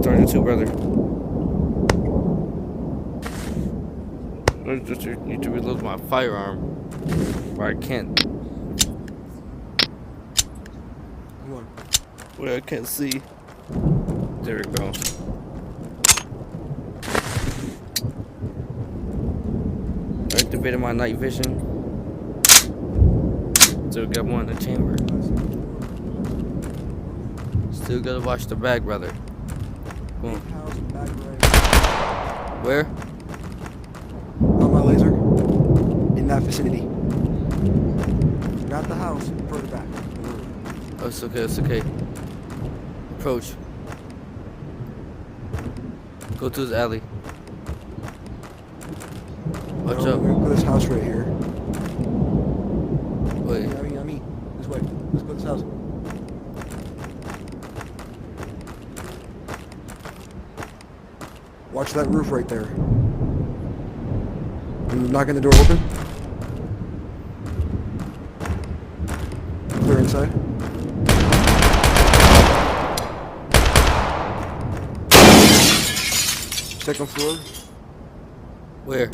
started too, brother. I just need to reload my firearm. Where I can't. Where I can't see. There we go. Activated my night vision. Still got one in the chamber. Still gotta watch the bag, brother. Boom. Where? On my laser. In that vicinity. Not the house, further back. Oh, it's okay, it's okay. Approach. Go to this alley. Watch No, up. we're gonna go to this house right here. Wait. I mean, this way. Let's go to this house. Watch that roof right there. I'm knocking the door open. Clear inside. Second floor. Where?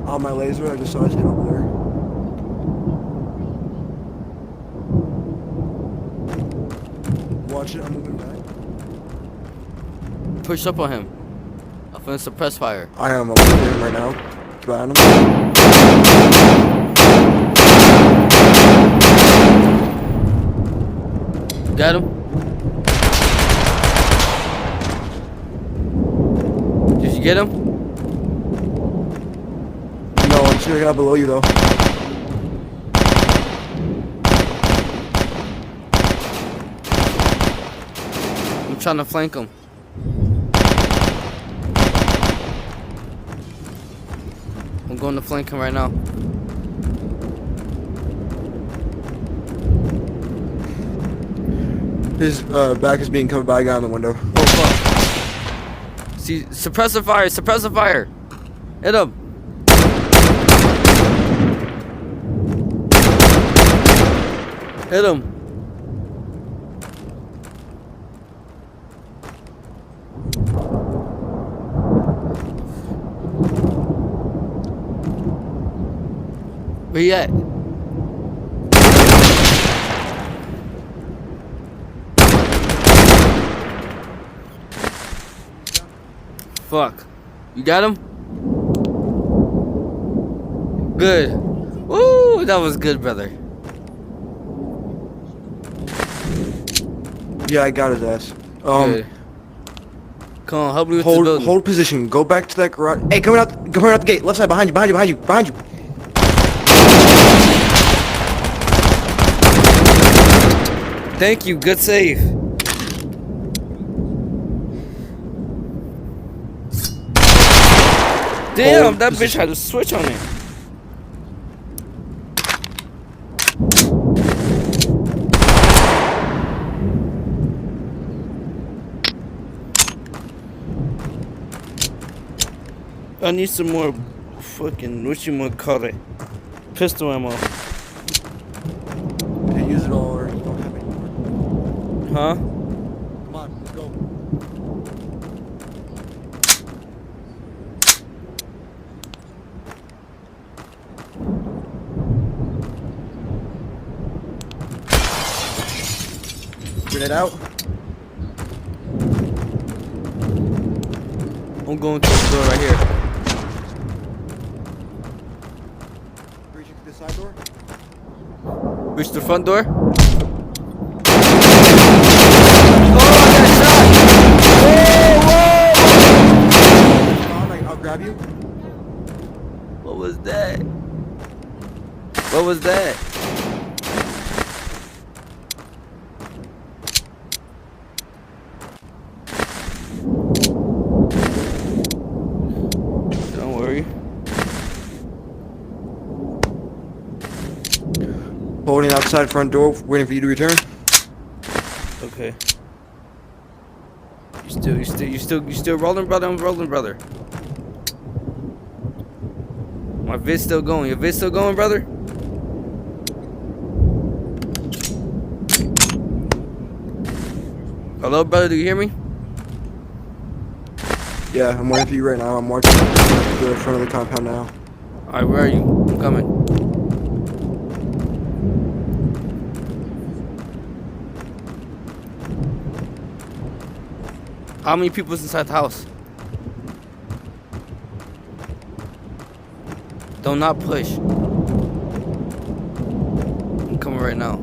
On my laser, I just saw his head over there. Watch it, I'm moving back. Push up on him. I'm finna suppress fire. I am, I'm looking at him right now. Behind him. Got him? Did you get him? No, I'm just gonna get out below you though. I'm trying to flank him. I'm going to flank him right now. His back is being covered by a guy in the window. Oh fuck. See, suppress the fire, suppress the fire. Hit him. Hit him. Where you at? Fuck. You got him? Good. Woo, that was good, brother. Yeah, I got his ass. Good. Come on, help me with this building. Hold position. Go back to that garage. Hey, coming out the gate. Left side, behind you. Thank you, good save. Damn, that bitch had a switch on it. I need some more fucking, what you wanna call it? Pistol ammo. You use it all or you don't have any more. Huh? Come on, let's go. Grenade out. I'm going to the door right here. Reaching to the side door. Reach the front door. I'll grab you. What was that? What was that? Don't worry. Holding outside front door, waiting for you to return. Okay. You still rolling, brother? I'm rolling, brother. My vid's still going. Your vid's still going, brother? Hello, brother, do you hear me? Yeah, I'm waiting for you right now. I'm marching to the front of the compound now. Alright, where are you? I'm coming. How many people's inside the house? Do not push. I'm coming right now.